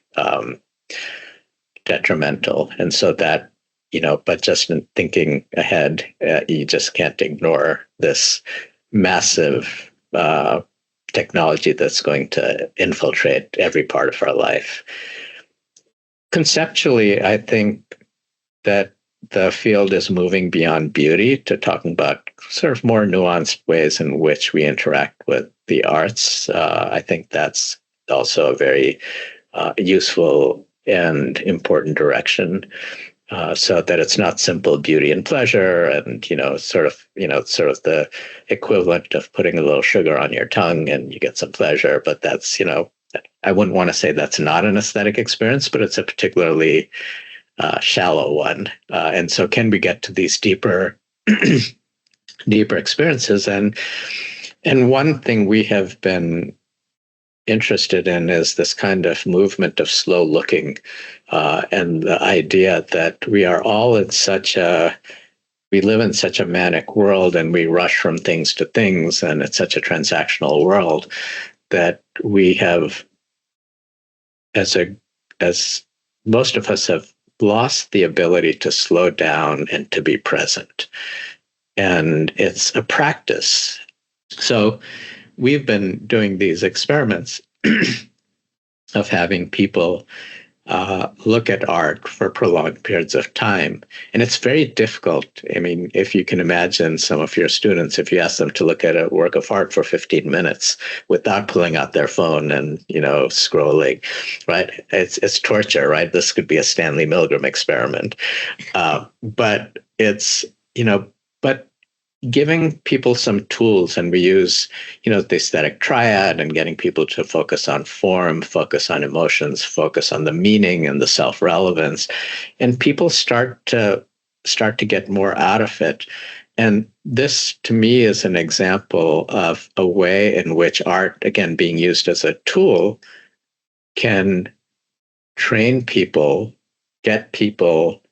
detrimental. And so that, but just in thinking ahead, you just can't ignore this massive technology that's going to infiltrate every part of our life. Conceptually, I think that the field is moving beyond beauty to talking about sort of more nuanced ways in which we interact with the arts. I think that's also a very useful and important direction, so that it's not simple beauty and pleasure and, sort of the equivalent of putting a little sugar on your tongue and you get some pleasure. But that's, I wouldn't want to say that's not an aesthetic experience, but it's a particularly shallow one. And so can we get to these deeper experiences? And one thing we have been interested in is this kind of movement of slow looking, and the idea that we are all we live in such a manic world, and we rush from things to things, and it's such a transactional world that we have, as most of us have lost the ability to slow down and to be present. And it's a practice. So we've been doing these experiments of having people look at art for prolonged periods of time. And it's very difficult. I mean, if you can imagine some of your students, if you ask them to look at a work of art for 15 minutes without pulling out their phone and, scrolling, right? It's torture, right? This could be a Stanley Milgram experiment. But it's, but giving people some tools, and we use, the aesthetic triad, and getting people to focus on form, focus on emotions, focus on the meaning and the self-relevance, and people start to get more out of it. And this, to me, is an example of a way in which art, again, being used as a tool, can train people, get people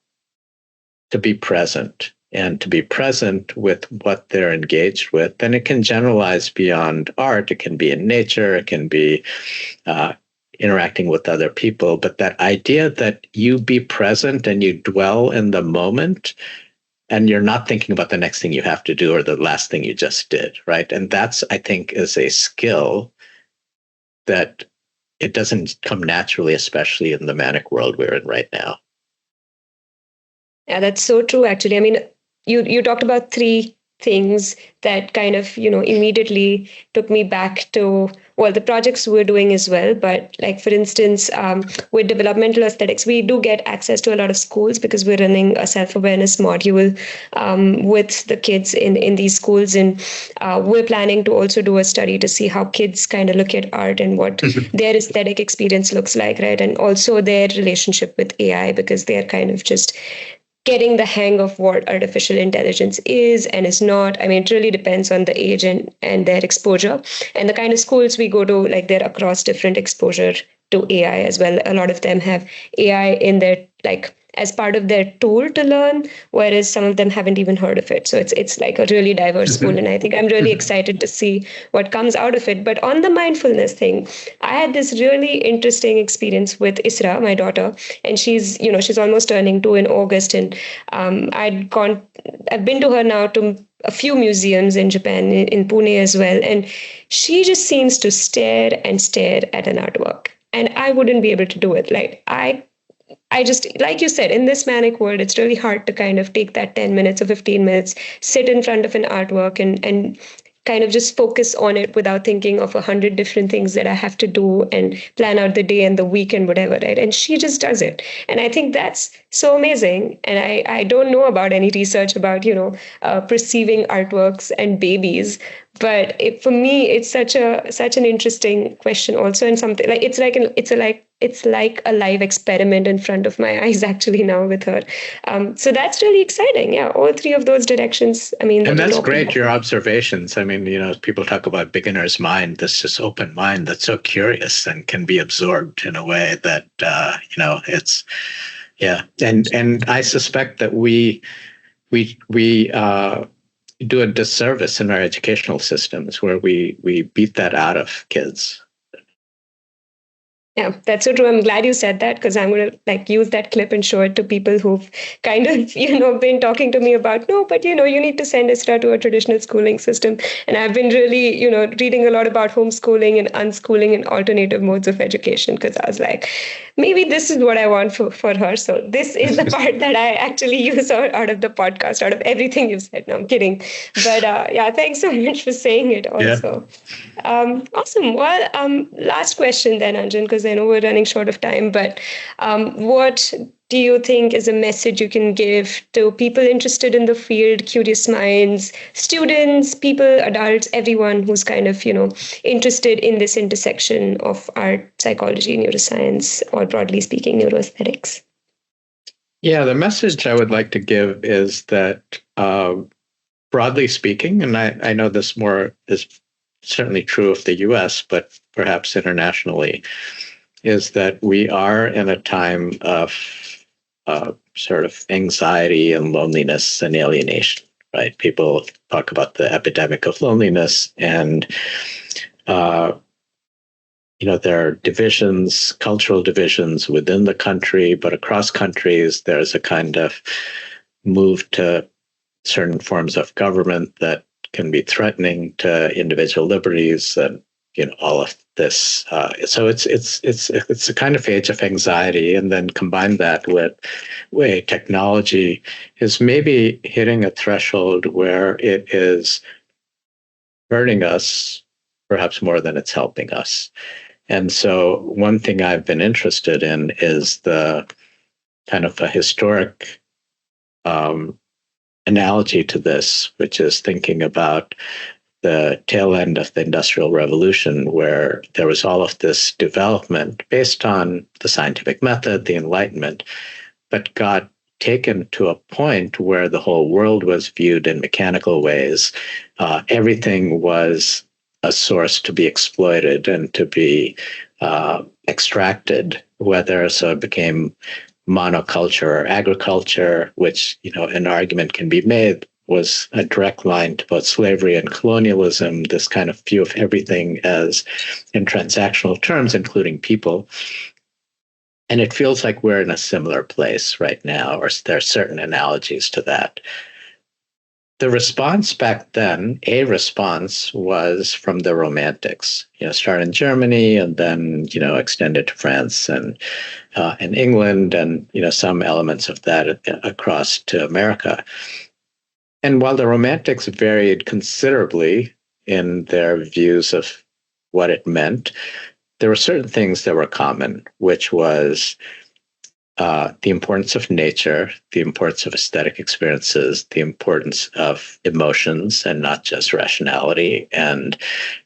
to be present and to be present with what they're engaged with. And it can generalize beyond art. It can be in nature. It can be interacting with other people. But that idea that you be present and you dwell in the moment, and you're not thinking about the next thing you have to do or the last thing you just did, right? And that's, I think, is a skill that it doesn't come naturally, especially in the manic world we're in right now. Yeah, that's so true, actually. I mean, you talked about three things that kind of, immediately took me back to, well, the projects we're doing as well. But like, for instance, with developmental aesthetics, we do get access to a lot of schools because we're running a self-awareness module with the kids in these schools. And we're planning to also do a study to see how kids kind of look at art and what their aesthetic experience looks like, right? And also their relationship with AI, because they're kind of just getting the hang of what artificial intelligence is and is not. I mean, it really depends on the age and their exposure. And the kind of schools we go to, like, they're across different exposure to AI as well. A lot of them have AI in their, like, as part of their tool to learn, whereas some of them haven't even heard of it. So it's like a really diverse school, and I think I'm really excited to see what comes out of it. But on the mindfulness thing, I had this really interesting experience with Isra, my daughter, and she's almost turning 2 in August, and I've been to her now to a few museums in Japan, in Pune as well, and she just seems to stare and stare at an artwork, and I wouldn't be able to do it. Like, I just, like you said, in this manic world, it's really hard to kind of take that 10 minutes or 15 minutes, sit in front of an artwork and kind of just focus on it without thinking of 100 different things that I have to do and plan out the day and the week and whatever, right? And she just does it. And I think that's so amazing. And I don't know about any research about, perceiving artworks and babies. But for me, it's such an interesting question also, and something like it's like a live experiment in front of my eyes actually now with her. So that's really exciting. Yeah, all three of those directions. I mean, and that's great. Your observations. I mean, people talk about beginner's mind, this just open mind that's so curious and can be absorbed in a way that it's And I suspect that we do a disservice in our educational systems where we beat that out of kids. Yeah, that's so true. I'm glad you said that, because I'm going to use that clip and show it to people who've kind of, been talking to me about, no, but, you need to send Isra to a traditional schooling system. And I've been really, reading a lot about homeschooling and unschooling and alternative modes of education, because I was like, maybe this is what I want for her. So this is the part that I actually use out of the podcast, out of everything you've said. No, I'm kidding. But yeah, thanks so much for saying it also. Yeah. Awesome. Well, last question then, Anjan, because I know we're running short of time, but what do you think is a message you can give to people interested in the field, curious minds, students, people, adults, everyone who's kind of, interested in this intersection of art, psychology, neuroscience, or broadly speaking, neuroaesthetics? Yeah, the message I would like to give is that broadly speaking, and I know this more is certainly true of the US, but perhaps internationally, is that we are in a time of sort of anxiety and loneliness and alienation, right? People talk about the epidemic of loneliness, and there are divisions, cultural divisions within the country, but across countries, there's a kind of move to certain forms of government that can be threatening to individual liberties, and all of this. So it's a kind of age of anxiety, and then combine that with way technology is maybe hitting a threshold where it is hurting us perhaps more than it's helping us. And so one thing I've been interested in is the kind of a historic analogy to this, which is thinking about the tail end of the Industrial Revolution, where there was all of this development based on the scientific method, the Enlightenment, but got taken to a point where the whole world was viewed in mechanical ways. Everything was a source to be exploited and to be extracted, whether so it became monoculture or agriculture, which, an argument can be made was a direct line to both slavery and colonialism, this kind of view of everything as in transactional terms, including people. And it feels like we're in a similar place right now, or there are certain analogies to that. The response back then, a response was from the Romantics, started in Germany and then, extended to France and England and, some elements of that across to America. And while the Romantics varied considerably in their views of what it meant, there were certain things that were common, which was the importance of nature, the importance of aesthetic experiences, the importance of emotions and not just rationality, and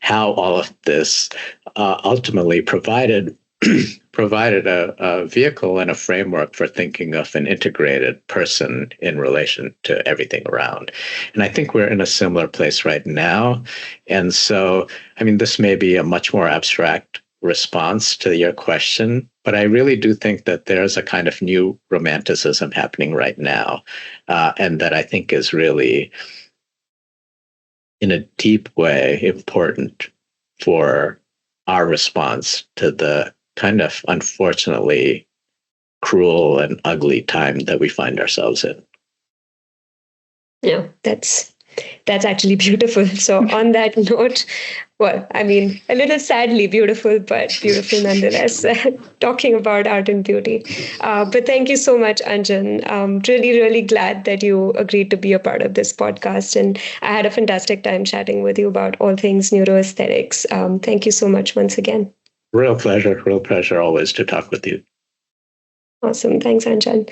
how all of this ultimately provided a vehicle and a framework for thinking of an integrated person in relation to everything around. And I think we're in a similar place right now. And so, this may be a much more abstract response to your question, but I really do think that there's a kind of new romanticism happening right now, and that I think is really, in a deep way, important for our response to the kind of unfortunately cruel and ugly time that we find ourselves in. Yeah, that's actually beautiful. So on that note, well, a little sadly beautiful, but beautiful nonetheless, talking about art and beauty. But thank you so much, Anjan. Really, really glad that you agreed to be a part of this podcast. And I had a fantastic time chatting with you about all things neuroaesthetics. Thank you so much once again. Real pleasure always to talk with you. Awesome. Thanks, Anjan.